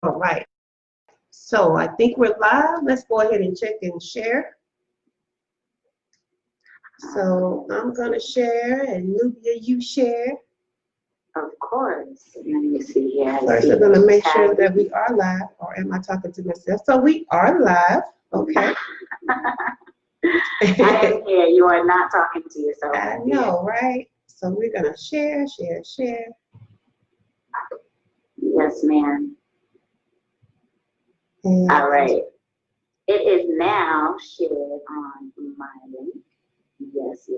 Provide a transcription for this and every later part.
All right. So I think we're live. Let's go ahead and check and share. So I'm going to share, and Nubia, you share. Of course. Let me see here. First, I'm going to make sure that we are live, or am I talking to myself? So we are live. Okay. I am here. You are not talking to yourself. I know, right? So we're going to share. Yes, ma'am. And all right. It is now shared on my link. Yes.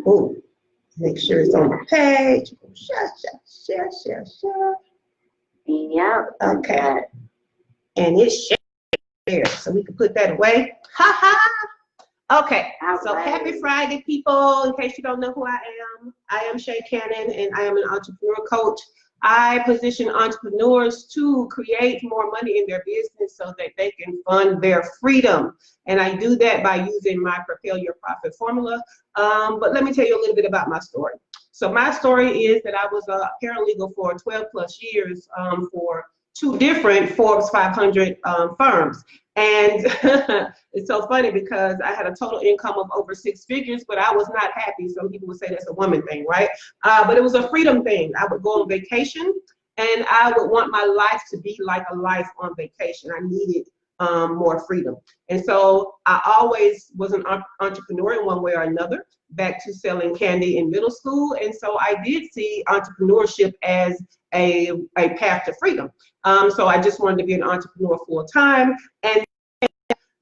Cool. Make sure it's on the page. Share. Yep. Okay. And it's shared, so we can put that away. Ha ha. Okay. So happy Friday, people. In case you don't know who I am Shay Cannon, and I am an entrepreneur coach. I position entrepreneurs to create more money in their business so that they can fund their freedom. And I do that by using my Propel Your Profit formula. But let me tell you a little bit about my story. So my story is that I was a paralegal for 12 plus years for 2 different Forbes 500 firms. And it's so funny because I had a total income of over 6 figures, but I was not happy. Some people would say that's a woman thing, right? But it was a freedom thing. I would go on vacation, and I would want my life to be like a life on vacation. I needed more freedom. And so I always was an entrepreneur in one way or another, back to selling candy in middle school. And so I did see entrepreneurship as a path to freedom. So I just wanted to be an entrepreneur full time. And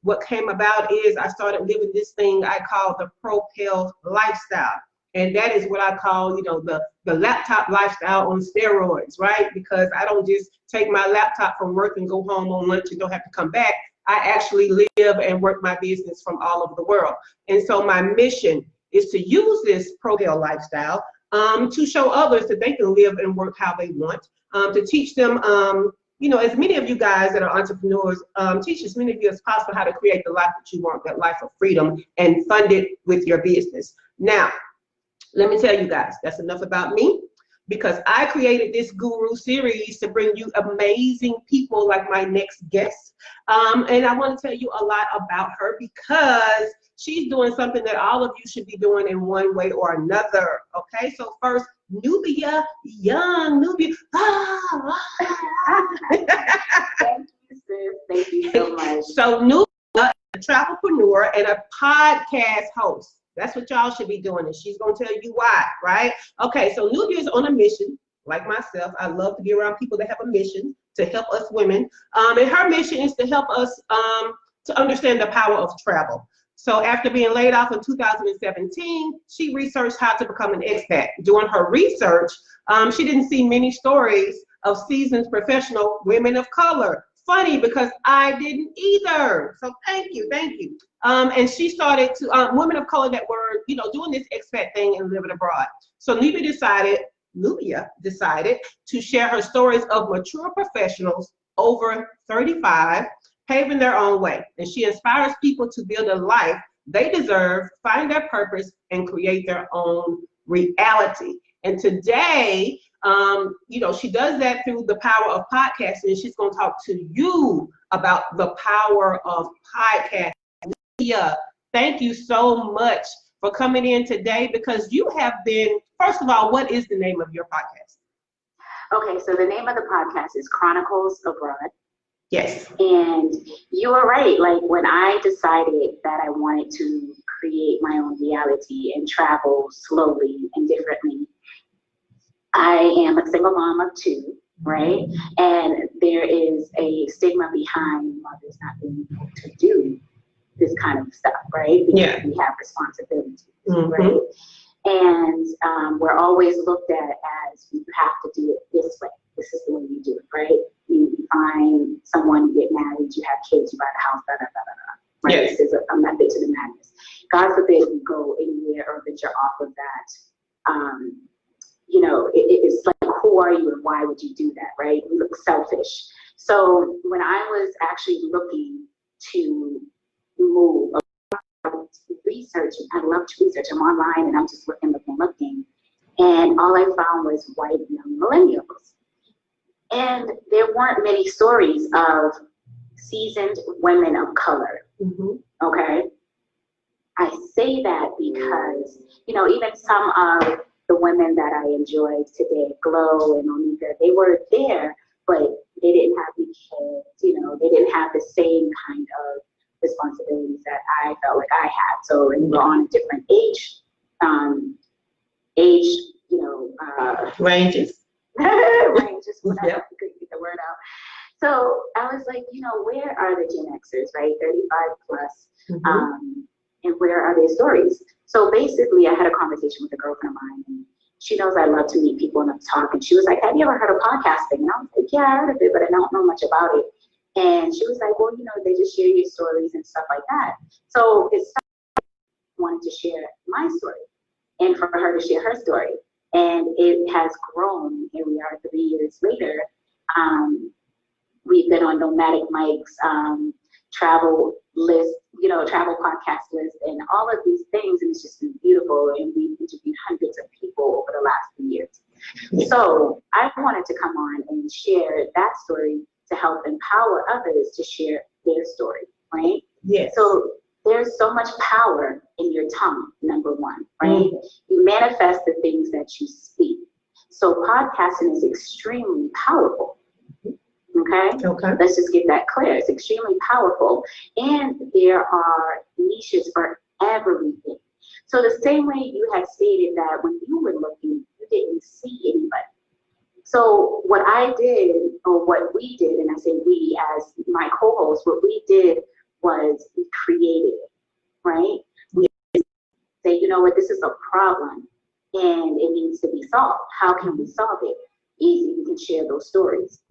what came about is I started living this thing I call the Propel lifestyle. And that is what I call, the laptop lifestyle on steroids, right? Because I don't just take my laptop from work and go home on lunch and don't have to come back. I actually live and work my business from all over the world. And so my mission is to use this Propel lifestyle to show others that they can live and work how they want, to teach them, as many of you guys that are entrepreneurs, teach as many of you as possible how to create the life that you want, that life of freedom, and fund it with your business. Now, let me tell you guys, that's enough about me, because I created this guru series to bring you amazing people like my next guest. And I want to tell you a lot about her because she's doing something that all of you should be doing in one way or another. Okay, so first, Nubia Younge. Nubia. Thank you, sis. Thank you so much. So Nubia, a travelpreneur and a podcast host. That's what y'all should be doing, and she's going to tell you why, right? Okay, so Nubia is on a mission, like myself. I love to be around people that have a mission to help us women. And her mission is to help us to understand the power of travel. So after being laid off in 2017, she researched how to become an expat. Doing her research, she didn't see many stories of seasoned professional women of color. Funny, because I didn't either. So thank you. And she started to, women of color that were, doing this expat thing and living abroad. So Nubia decided to share her stories of mature professionals over 35, paving their own way. And she inspires people to build a life they deserve, find their purpose, and create their own reality. And today, she does that through the power of podcasting, and she's going to talk to you about the power of podcasting. Nubia, thank you so much for coming in today, because you have been, first of all, what is the name of your podcast? Okay, so the name of the podcast is Chronicles Abroad. Yes. And you were right. Like, when I decided that I wanted to create my own reality and travel slowly and differently, I am a single mom of 2, right? And there is a stigma behind mothers not being able to do this kind of stuff, right? Because we have responsibilities, right? And we're always looked at as, you have to do it this way. This is the way you do it, right? You find someone, you get married, you have kids, you buy a house, right? Yes. This is a method to the madness. God forbid you go anywhere or venture off of that. It's like, who are you and why would you do that, right? You look selfish. So when I was actually looking to move, researching, I love to research. I'm online and I'm just looking. And all I found was white young millennials. And there weren't many stories of seasoned women of color. Okay? I say that because, you know, even some of the women that I enjoyed today, Glow and Onika, they were there, but they didn't have the kids, you know, they didn't have the same kind of responsibilities that I felt like I had. So we were on a different age, you know, ranges, whatever, yep. I couldn't get the word out. So I was like, you know, where are the Gen Xers, right? 35 plus, and where are their stories? So basically, I had a conversation with a girlfriend of mine, and she knows I love to meet people and talk. And she was like, have you ever heard of podcasting? And I was like, yeah, I heard of it, but I don't know much about it. And she was like, well, you know, they just share your stories and stuff like that. So it's wanted to share my story and for her to share her story. And it has grown. Here we are 3 years later. We've been on Nomadic Mike's travel list, you know, travel podcast list, and all of these things. And it's just been beautiful. And we've interviewed hundreds of people over the last 3 years. So I wanted to come on and share that story to help empower others to share their story, right? Yes. So there's so much power in your tongue, number one, right? You manifest the things that you speak. So podcasting is extremely powerful. Okay. Let's just get that clear. It's extremely powerful. And there are niches for everything. So the same way you had stated that when you were looking, you didn't see anybody. So what I did, or what we did, and I say we as my co-host, what we did was we created it, right? We say, you know what, this is a problem and it needs to be solved. How can we solve it? Easy, we can share those stories.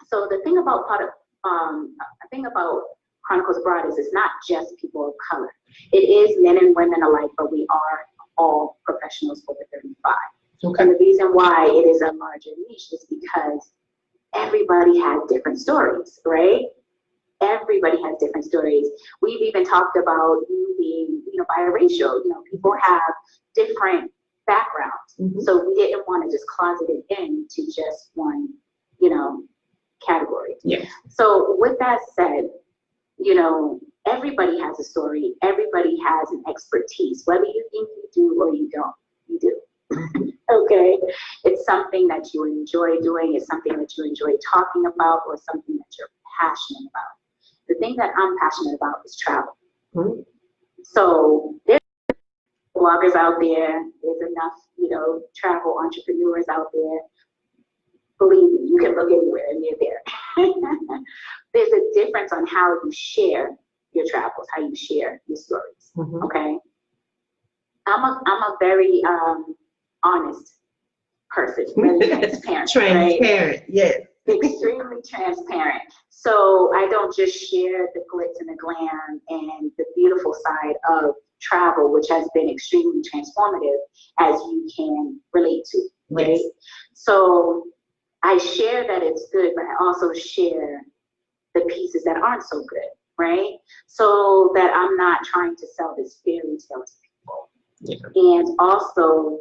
So the thing about Chronicles Abroad is it's not just people of color. It is men and women alike, but we are all professionals over 35. And the reason why it is a larger niche is because everybody has different stories, right? Everybody has different stories. We've even talked about you being, you know, biracial. You know, people have different backgrounds. So we didn't want to just closet it into just one, you know, category. So with that said, you know, everybody has a story. Everybody has an expertise. Whether you think you do or you don't, you do. Okay, it's something that you enjoy doing, it's something that you enjoy talking about, or something that you're passionate about. The thing that I'm passionate about is travel. So there's bloggers out there, there's enough, you know, travel entrepreneurs out there. Believe me, you can look anywhere and they're there. There's a difference on how you share your travels, how you share your stories. Okay, I'm a very honest person, really transparent. Transparent, yes. Extremely transparent. So I don't just share the glitz and the glam and the beautiful side of travel, which has been extremely transformative, as you can relate to, right? So I share that it's good, but I also share the pieces that aren't so good, right? So that I'm not trying to sell this fairy tale to people. And also,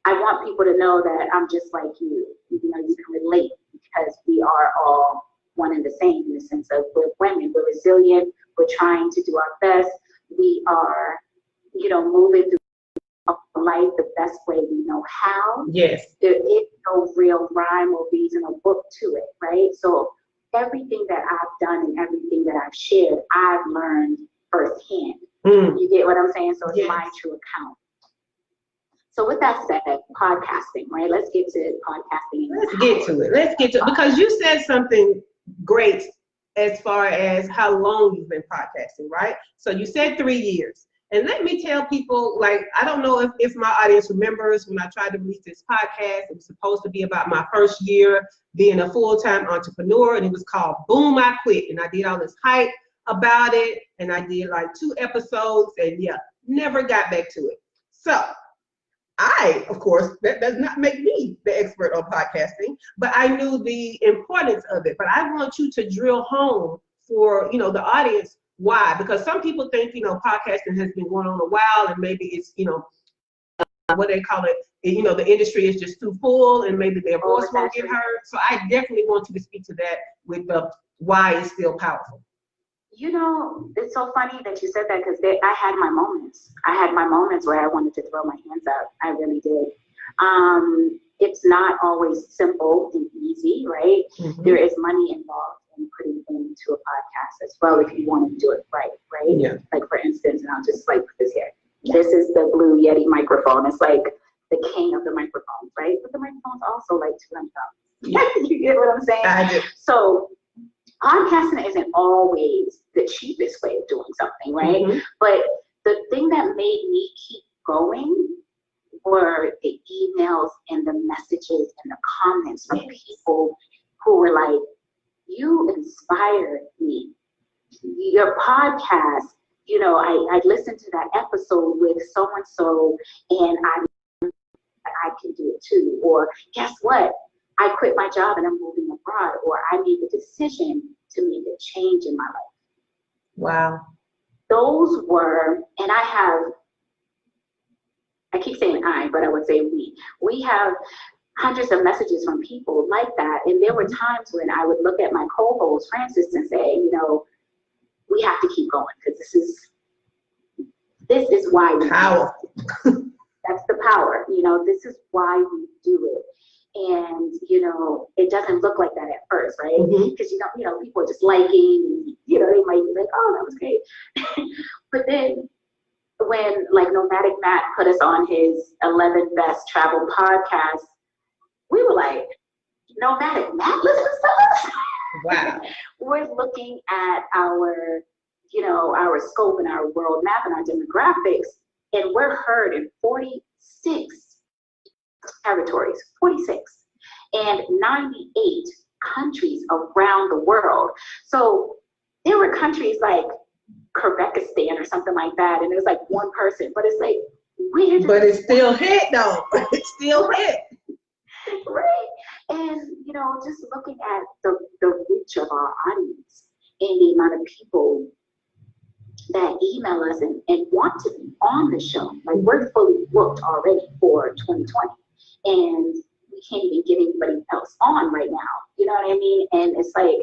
I want people to know that I'm just like you. You know, you can relate because we are all one and the same in the sense of we're women, we're resilient, we're trying to do our best. We are, you know, moving through life the best way we know how. Yes. There is no real rhyme or reason or book to it, right? So everything that I've done and everything that I've shared, I've learned firsthand. You get what I'm saying? So it's my true account. So with that said, podcasting, right? Let's get to podcasting. Let's get to it, because you said something great as far as how long you've been podcasting, right? So you said 3 years. And let me tell people, like, I don't know if my audience remembers when I tried to release this podcast, it was supposed to be about my first year being a full-time entrepreneur, and it was called Boom, I Quit. And I did all this hype about it, and I did like 2 episodes, and never got back to it. So of course, that does not make me the expert on podcasting, but I knew the importance of it. But I want you to drill home for, you know, the audience, why? Because some people think, you know, podcasting has been going on a while and maybe it's, you know, what they call it, you know, the industry is just too full and maybe their voice won't get heard. So I definitely want you to speak to that with the why it's still powerful. You know, it's so funny that you said that because I had my moments. I had my moments where I wanted to throw my hands up. I really did. It's not always simple and easy, right? Mm-hmm. There is money involved in putting into a podcast as well if you want to do it right? Yeah. Like for instance, and I'll just like put this here. Yeah. This is the Blue Yeti microphone. It's like the king of the microphones, right? But the microphone's also like $200. Yeah. You get what I'm saying? I do. So podcasting isn't always the cheapest way of doing something, right? Mm-hmm. But the thing that made me keep going were the emails and the messages and the comments from people who were like, you inspired me. Your podcast, you know, I listened to that episode with so-and-so and I can do it too. Or guess what? I quit my job and I'm moving abroad. Or I made the decision to make a change in my life. Wow. Those were, and I keep saying but I would say we have hundreds of messages from people like that. And there were times when I would look at my co-host, Francis, and say, you know, we have to keep going because this is why we power. That's the power. You know, this is why we do it. And, you know, it doesn't look like that at first, right? Because, you know, people are just liking, and, you know, they might be like, oh, that was great. But then when, like, Nomadic Matt put us on his 11 Best Travel podcast, we were like, Nomadic Matt listens to us? Wow. We're looking at our, you know, our scope and our world map and our demographics, and we're heard in 46 territories, 46, and 98 countries around the world. So there were countries like Kyrgyzstan or something like that, and it was like one person, but it's like weird. But it still hit though. It still hit. Right. And you know, just looking at the reach of our audience and the amount of people that email us and want to be on the show. Like we're fully booked already for 2020. And we can't even get anybody else on right now. You know what I mean? And it's like,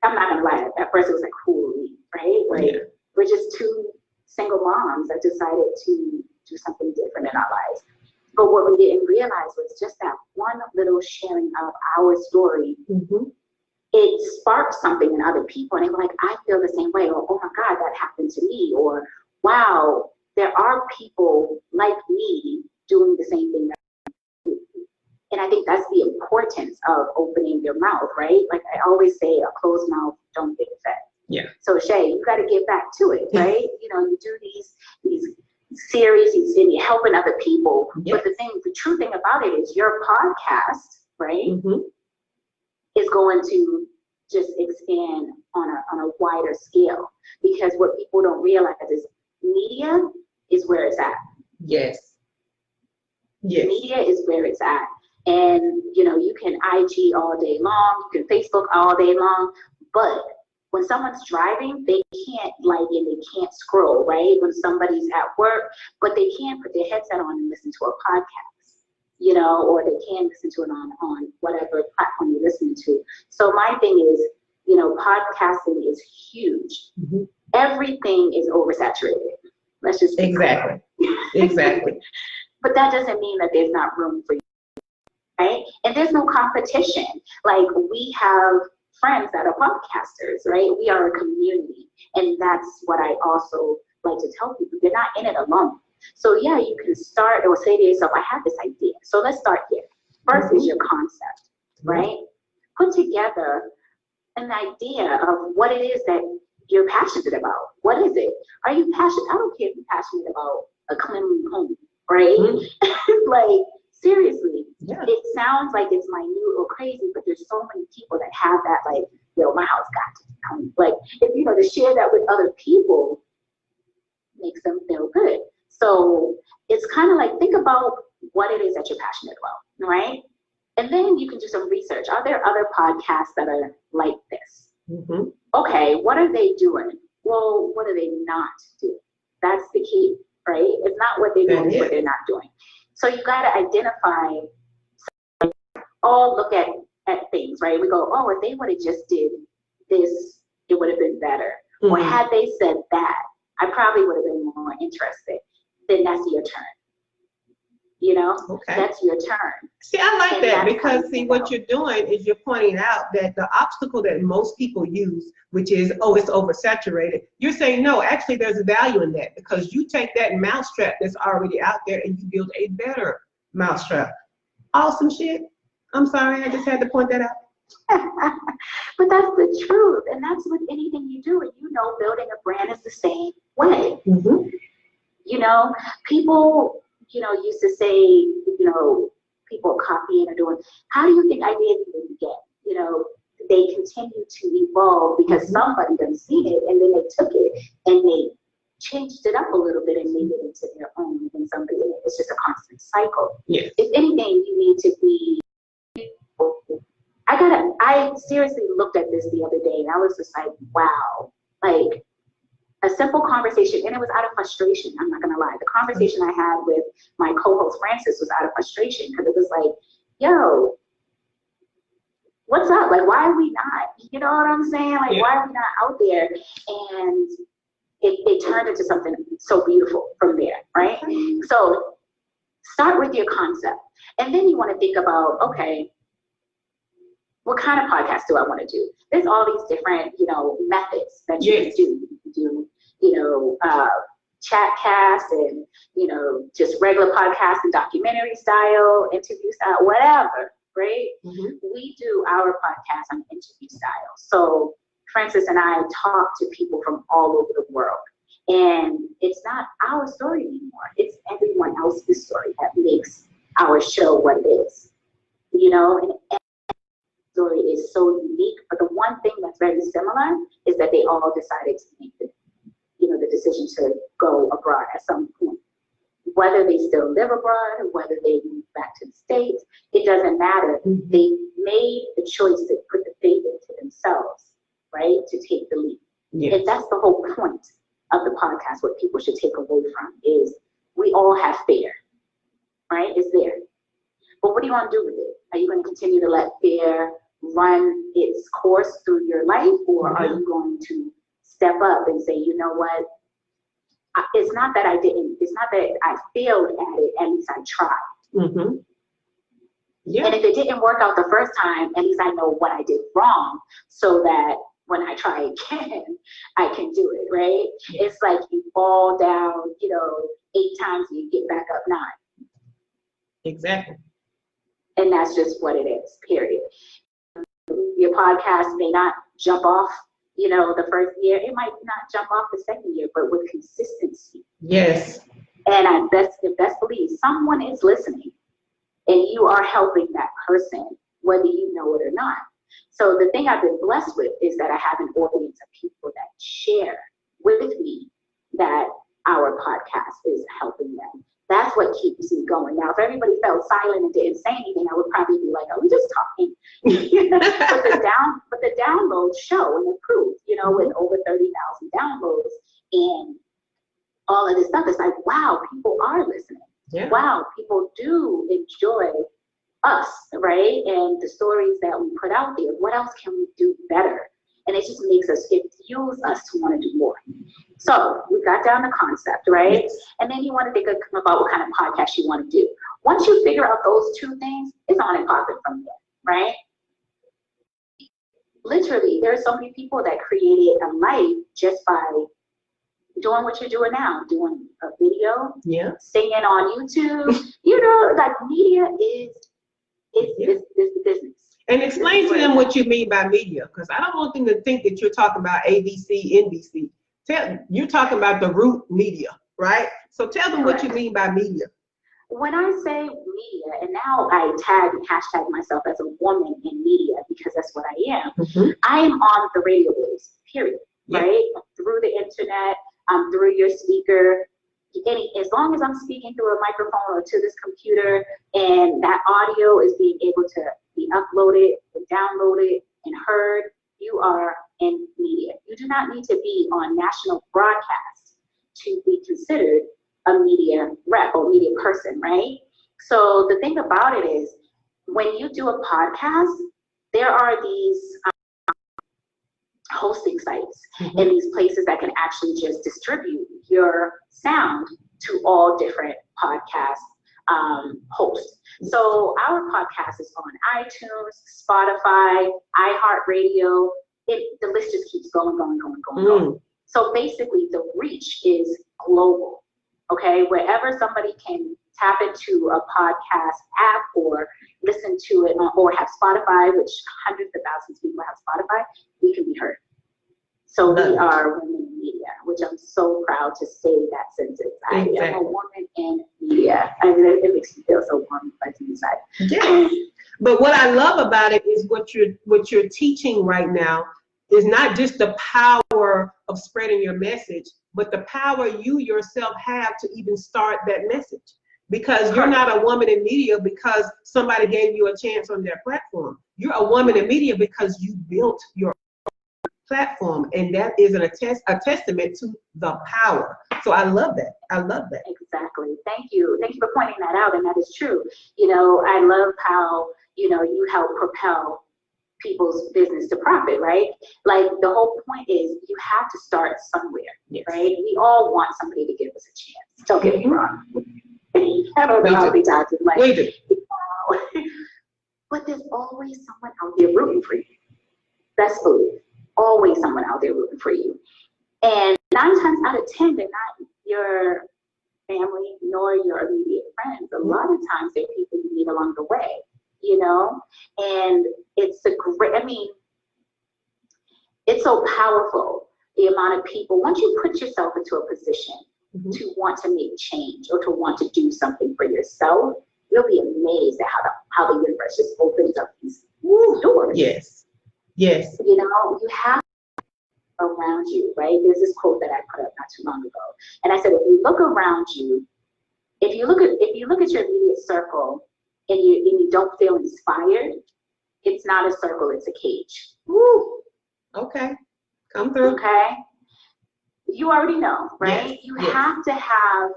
I'm not gonna lie, at first it was like, who are we, right? Like we're just two single moms that decided to do something different in our lives. But what we didn't realize was just that one little sharing of our story, it sparked something in other people. And they were like, I feel the same way. Or, oh my God, that happened to me. Or, wow, there are people like me doing the same thing. And I think that's the importance of opening your mouth, right? Like I always say, a closed mouth don't get fed. Yeah. So Shay, you got to get back to it, right? You know, you do these series and you're helping other people. But the true thing about it is your podcast, right, is going to just expand on a wider scale. Because what people don't realize is media is where it's at. Yes. Media is where it's at. And, you know, you can IG all day long, you can Facebook all day long, but when someone's driving, they can't like and they can't scroll, right? When somebody's at work, but they can put their headset on and listen to a podcast, you know, or they can listen to it on whatever platform you're listening to. So my thing is, you know, podcasting is huge. Everything is oversaturated. Let's just exactly. But that doesn't mean that there's not room for you, right? And there's no competition. Like we have friends that are podcasters, right? We are a community. And that's what I also like to tell people. You're not in it alone. So yeah, you can start or say to yourself, I have this idea. So let's start here. First is your concept, right? Put together an idea of what it is that you're passionate about. What is it? Are you passionate? I don't care if you're passionate about a cleanly home, right? Like, seriously, it sounds like it's minute or crazy, but there's so many people that have that, like, yo, my house got to come. Like, if you know, to share that with other people makes them feel good. So it's kind of like, think about what it is that you're passionate about, right? And then you can do some research. Are there other podcasts that are like this? Okay, what are they doing? Well, what are they not doing? That's the key, right? It's not what they're doing, it's what they're not doing. So you got to identify, all look at things, right? We go, oh, if they would have just did this, it would have been better. Mm-hmm. Or had they said that, I probably would have been more interested. Then that's your turn. You know, okay. That's your turn. See, I like that because see, what you're doing is you're pointing out that the obstacle that most people use, which is, oh, it's oversaturated. You're saying, no, actually there's value in that because you take that mousetrap that's already out there and you build a better mousetrap. Awesome shit. I'm sorry, I just had to point that out. But that's the truth. And that's with anything you do. And you know, building a brand is the same way. Mm-hmm. You know, people, you know, used to say, you know, people copying or doing, how do you think ideas even get? You know, they continue to evolve because somebody done seen it and then they took it and they changed it up a little bit and made it into their own. And somebody, it's just a constant cycle. Yes. If anything, you need to be, I seriously looked at this the other day and I was just like, wow, like, a simple conversation, and it was out of frustration. I'm not gonna lie. The conversation I had with my co-host Francis was out of frustration because it was like, yo, what's up? Like, why are we not? You know what I'm saying? Like, why are we not out there? And it turned into something so beautiful from there, right? So start with your concept. And then you want to think about, okay, what kind of podcast do I want to do? There's all these different, you know, methods that you can do. You can do, you know, chat cast and, you know, just regular podcast and documentary style, interview style, whatever, right? Mm-hmm. We do our podcast on interview style. So Francis and I talk to people from all over the world. And it's not our story anymore. It's everyone else's story that makes our show what it is. You know, and story is so unique, but the one thing that's very similar is that they all decided to make the, you know, the decision to go abroad at some point. Whether they still live abroad, whether they move back to the States, it doesn't matter. Mm-hmm. They made the choice to put the faith into themselves, right, to take the leap. Yes. And that's the whole point of the podcast. What people should take away from is we all have fear, right? It's there. But what do you want to do with it? Are you going to continue to let fear run its course through your life, or are you going to step up and say, you know what, it's not that I failed at it, at least I tried. Mm-hmm. Yeah. And if it didn't work out the first time, at least I know what I did wrong so that when I try again, I can do it, right? Yeah. It's like you fall down, you know, 8 times and you get back up 9. Exactly. And that's just what it is, period. Your podcast may not jump off, you know, the first year. It might not jump off the second year, but with consistency. Yes. And I best believe someone is listening and you are helping that person, whether you know it or not. So the thing I've been blessed with is that I have an audience of people that share with me that our podcast is helping them. That's what keeps me going. Now, if everybody felt silent and didn't say anything, I would probably be like, "Oh, we're just talking." but the downloads show and prove, you know, with over 30,000 downloads and all of this stuff, it's like, wow, people are listening. Yeah. Wow, people do enjoy us, right? And the stories that we put out there. What else can we do better? And it just makes us, it fuels us to want to do more. So we got down the concept, right? Yes. And then you want to think about what kind of podcast you want to do. Once you figure out those 2 things, it's on and popping from there, right? Literally, there are so many people that created a life just by doing what you're doing now, doing a video, singing on YouTube. You know, like media is business. And explain to them what you mean by media, because I don't want them to think that you're talking about ABC, NBC. You're talking about the root media, right? So tell them what you mean by media. When I say media, and now I tag and hashtag myself as a woman in media because that's what I am. Mm-hmm. I am on the radio waves, period, right? Through the internet, through your speaker. As long as I'm speaking through a microphone or to this computer and that audio is being able to be uploaded and downloaded and heard, you are in media. You do not need to be on national broadcast to be considered a media rep or media person, right? So the thing about it is, when you do a podcast, there are these hosting sites and these places that can actually just distribute your sound to all different podcast hosts. So our podcast is on iTunes, Spotify, iHeartRadio. The list just keeps going. So basically, the reach is global. Okay, wherever somebody can tap into a podcast app or listen to it or have Spotify, which hundreds of thousands of people have Spotify, we can be heard. So we are women in media, which I'm so proud to say that sentence. I am a woman in media. I mean, it makes me feel so warm and fuzzy inside. Yeah. But what I love about it is what you're teaching right now is not just the power of spreading your message, but the power you yourself have to even start that message. Because you're not a woman in media because somebody gave you a chance on their platform. You're a woman in media because you built your platform, and that is a testament to the power. So I love that. Exactly. Thank you for pointing that out, and that is true. You know, I love how you help propel people's business to profit, right? Like, the whole point is you have to start somewhere, right? We all want somebody to give us a chance. Don't get me wrong. I don't know how many times it's like, wow. But there's always someone out there rooting for you. Best believe. Always someone out there rooting for you. And 9 times out of 10, they're not your family nor your immediate friends. A lot of times they're people you meet along the way, and it's it's so powerful, the amount of people, once you put yourself into a position to want to make change or to want to do something for yourself, you'll be amazed at how the universe just opens up these doors. Yes. You have around you, right? There's this quote that I put up not too long ago, and I said, if you look around you, if you look at your immediate circle, and you don't feel inspired, it's not a circle, it's a cage. Woo. Okay. Come through. Okay. You already know, right? Yes. You have to have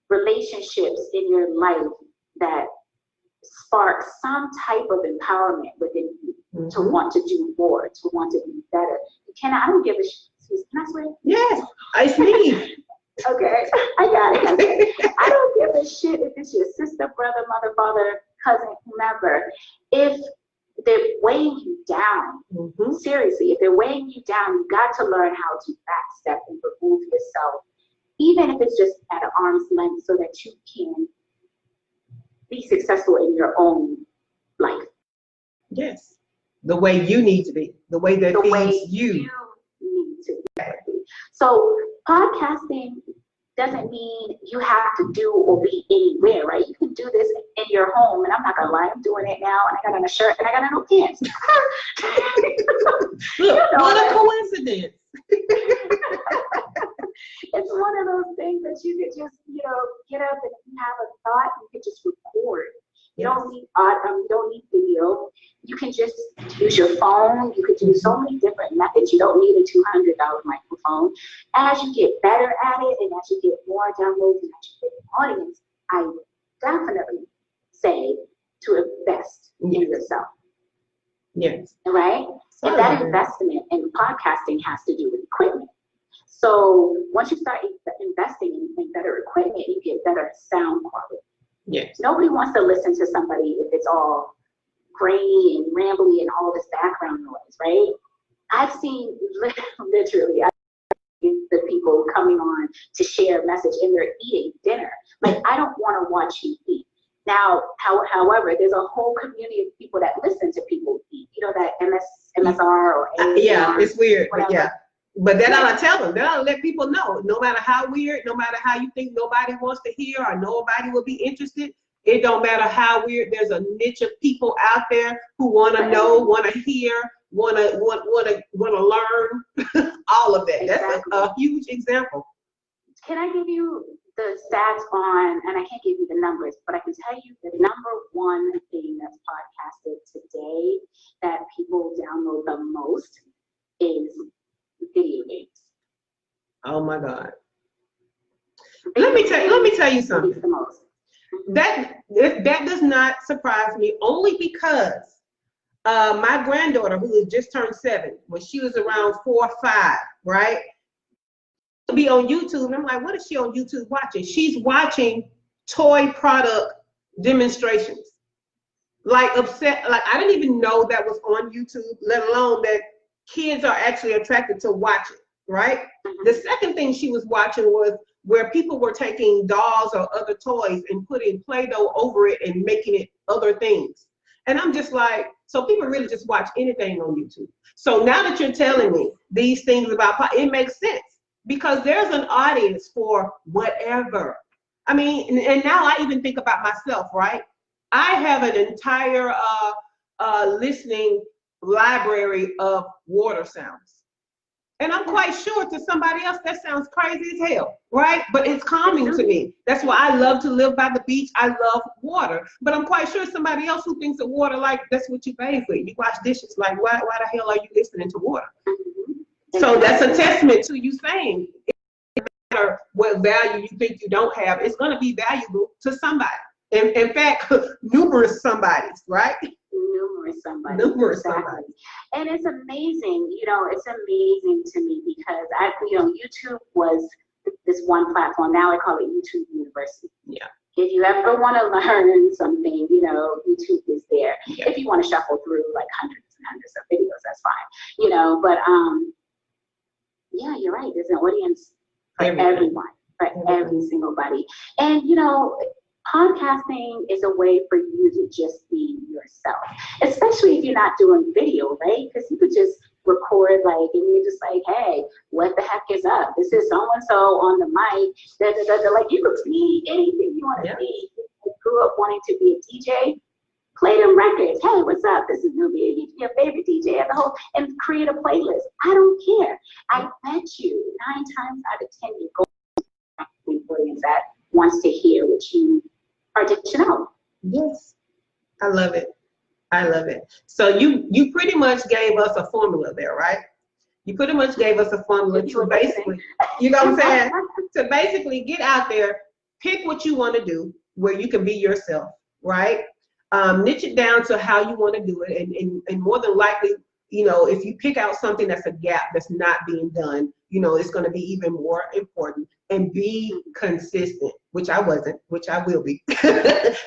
relationships in your life that spark some type of empowerment within you to want to do more, to want to be better. I don't give a shit. Can I swear? Yes. It's me. Okay. I got it. I don't give a shit if it's your sister, brother, mother, father, cousin, whomever. If they're weighing you down, seriously, if they're weighing you down, you got to learn how to backstep and remove yourself, even if it's just at an arm's length, so that you can be successful in your own life. Yes. The way you need to be, the way that feeds you. You need to be. So podcasting doesn't mean you have to do or be anywhere, right? You can do this in your home, and I'm not gonna lie, I'm doing it now, and I got on a shirt and I got on no pants. Look, what a coincidence. It's one of those things that you could just, get up and have a thought, you could just record. You don't need you don't need video. You can just use your phone. You could do so many different methods. You don't need a $200 microphone. As you get better at it, and as you get more downloads, and as you get an audience, I definitely say to invest in yourself. Yes. Right? And that investment in podcasting has to do with equipment. So once you start investing in better equipment, you get better sound quality. Yes. Nobody wants to listen to somebody if it's all grainy and rambly and all this background noise, right? I've seen literally the people coming on to share a message and they're eating dinner. Like, I don't want to watch you eat. Now, however, there's a whole community of people that listen to people eat. That MSR or ASMR, yeah, it's weird, whatever. but yeah. But then I'll tell them, then I'll let people know, no matter how weird, no matter how you think nobody wants to hear or nobody will be interested, it don't matter how weird, there's a niche of people out there who want to know, want to hear, want to learn, all of that. Exactly. That's a huge example. Can I give you the stats on, and I can't give you the numbers, but I can tell you the number one thing that's podcasted today that people download the most is video games. Oh my God. Let me tell you something. The most. That does not surprise me, only because my granddaughter, who has just turned 7, when she was around 4 or 5, right? Be on YouTube, and I'm like, what is she on YouTube watching? She's watching toy product demonstrations. Like upset, like I didn't even know that was on YouTube, let alone that kids are actually attracted to watch it, right? The second thing she was watching was where people were taking dolls or other toys and putting Play-Doh over it and making it other things. And I'm just like, so people really just watch anything on YouTube. So now that you're telling me these things about, it makes sense, because there's an audience for whatever. I mean, and now I even think about myself, right? I have an entire listening library of water sounds. And I'm quite sure to somebody else that sounds crazy as hell, right? But it's calming to me. That's why I love to live by the beach. I love water. But I'm quite sure somebody else who thinks of water like that's what you bathe with. You wash dishes, like why the hell are you listening to water? So that's a testament to you saying it doesn't matter what value you think you don't have, it's going to be valuable to somebody. In fact, numerous somebodies, right? Numerous somebody. And it's amazing, it's amazing to me because YouTube was this one platform. Now I call it YouTube University. Yeah. If you ever want to learn something, YouTube is there. Yeah. If you want to shuffle through like hundreds and hundreds of videos, that's fine. But yeah, you're right. There's an audience for everyone, for every single body. And podcasting is a way for you to just be yourself, especially if you're not doing video, right? Because you could just record and you're just like, hey, what the heck is up? This is so-and-so on the mic. Like you could be anything you want to be. You grew up wanting to be a DJ, play them records. Hey, what's up? This is Nubia, your favorite DJ ever, and create a playlist. I don't care. I bet you 9 times out of 10 you go to the audience that wants to hear what you are dishing out. Yes, I love it. I love it. So you pretty much gave us a formula there, right? You pretty much gave us a formula to basically, you know what I'm saying? To basically get out there, pick what you want to do, where you can be yourself, right? Niche it down to how you want to do it, and more than likely, if you pick out something that's a gap that's not being done, it's going to be even more important. And be consistent, which I wasn't, which I will be,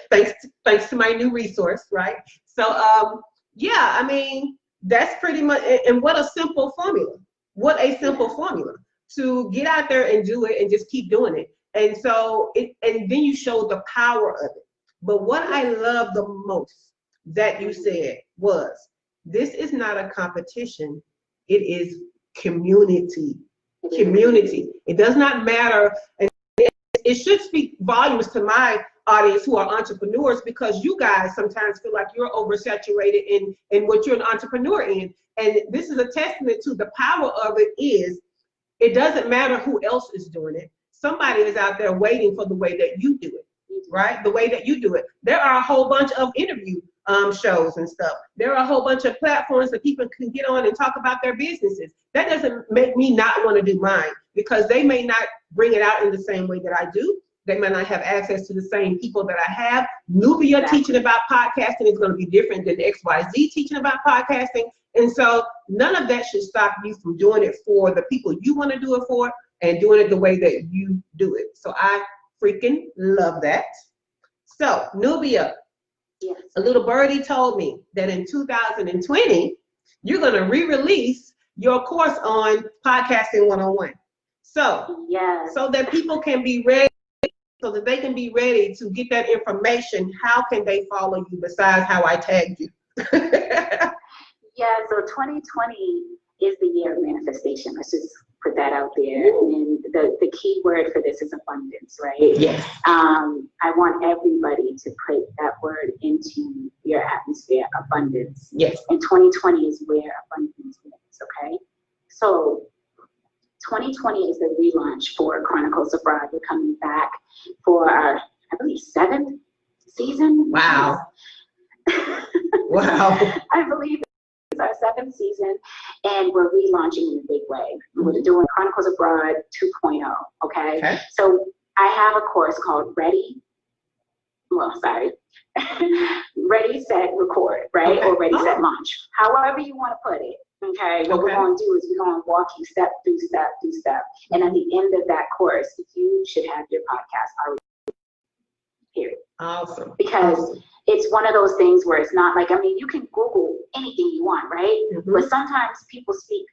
thanks to my new resource, right? So, yeah, I mean, that's pretty much, and what a simple formula. What a simple formula to get out there and do it and just keep doing it. And so, and then you show the power of it. But what I love the most that you said was, this is not a competition, it is community. Community. It does not matter, and it should speak volumes to my audience who are entrepreneurs, because you guys sometimes feel like you're oversaturated in what you're an entrepreneur in. And this is a testament to the power of it. Is it doesn't matter who else is doing it. Somebody is out there waiting for the way that you do it, right? The way that you do it. There are a whole bunch of interview shows and stuff. There are a whole bunch of platforms that people can get on and talk about their businesses. That doesn't make me not want to do mine, because they may not bring it out in the same way that I do. They may not have access to the same people that I have. Nubia teaching about podcasting is going to be different than XYZ teaching about podcasting. And so none of that should stop you from doing it for the people you want to do it for, and doing it the way that you do it. So I freaking love that. So Nubia, yes, a little birdie told me that in 2020, you're going to re-release your course on podcasting 101. So, yes, so that people can be ready, so that they can be ready to get that information. How can they follow you besides how I tagged you? Yeah, so 2020 is the year of manifestation. Let's just put that out there. And the key word for this is abundance, right? Yes. I want everybody to put that word into your atmosphere, abundance. Yes. And 2020 is where abundance is, okay? So 2020 is the relaunch for Chronicles Abroad. We're coming back for our, I believe, 7th season. Wow. Wow. I believe it's our 7th season, and we're relaunching in a big way. We're doing Chronicles Abroad 2.0, okay? So I have a course called Ready, well, sorry, ready, set, record, right? Okay. Or ready, set, launch. However you want to put it. Okay. What we're going to do is we're going to walk you step through step through step. And at the end of that course, you should have your podcast already. Period. Awesome. Because it's one of those things where it's not like, I mean, you can Google anything you want, right? But sometimes people speak,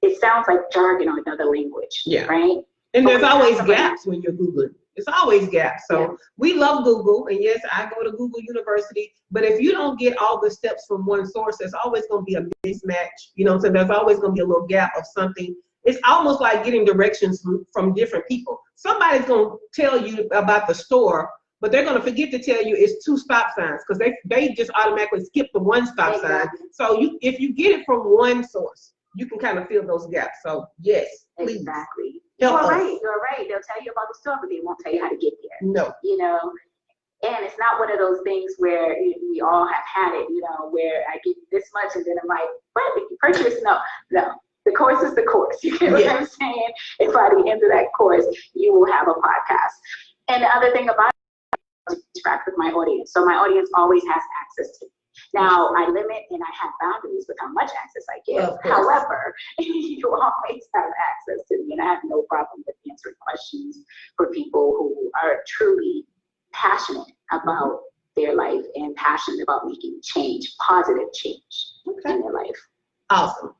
it sounds like jargon or another language, right? And there's always gaps when you're Googling. It's always gaps. So we love Google. And yes, I go to Google University. But if you don't get all the steps from one source, there's always going to be a mismatch. You know what I'm saying? There's always going to be a little gap of something. It's almost like getting directions from different people. Somebody's going to tell you about the store, but they're going to forget to tell you it's 2 stop signs because they just automatically skip the 1 stop sign. So if you get it from one source, you can kind of fill those gaps. So yes, please. Exactly. You're right. They'll tell you about the store, but they won't tell you how to get there. No. You know, and it's not one of those things where we all have had it, you know, where I give you this much and then I'm like, what, did you purchase? No. The course is the course. You get what I'm saying? And by the end of that course, you will have a podcast. And the other thing about it is to interact with my audience. So my audience always has access to me. Now, I limit and I have boundaries with how much access I give. However, you always have access to me, and I have no problem with answering questions for people who are truly passionate about their life and passionate about making change, positive change in their life. Awesome.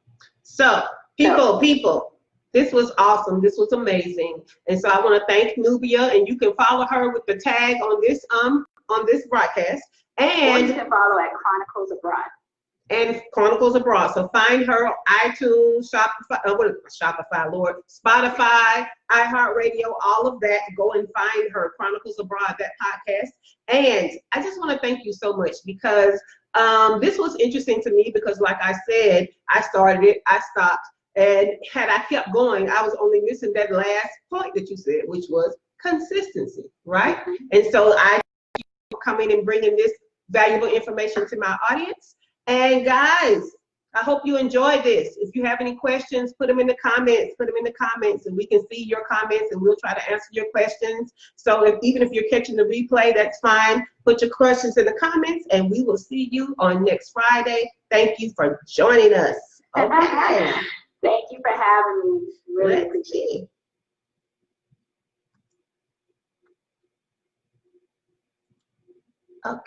So, people, this was awesome. This was amazing. And so I want to thank Nubia, and you can follow her with the tag on this broadcast. And you can follow at Chronicles Abroad. And Chronicles Abroad. So find her on iTunes, Spotify, iHeartRadio, all of that. Go and find her, Chronicles Abroad, that podcast. And I just want to thank you so much because this was interesting to me because, like I said, I started it, I stopped. And had I kept going, I was only missing that last point that you said, which was consistency, right? And so I coming and bringing this valuable information to my audience. And guys, I hope you enjoyed this. If you have any questions, put them in the comments, and we can see your comments and we'll try to answer your questions. So even if you're catching the replay, that's fine. Put your questions in the comments and we will see you on next Friday. Thank you for joining us. Okay. Thank you for having me. Really appreciate it. Okay.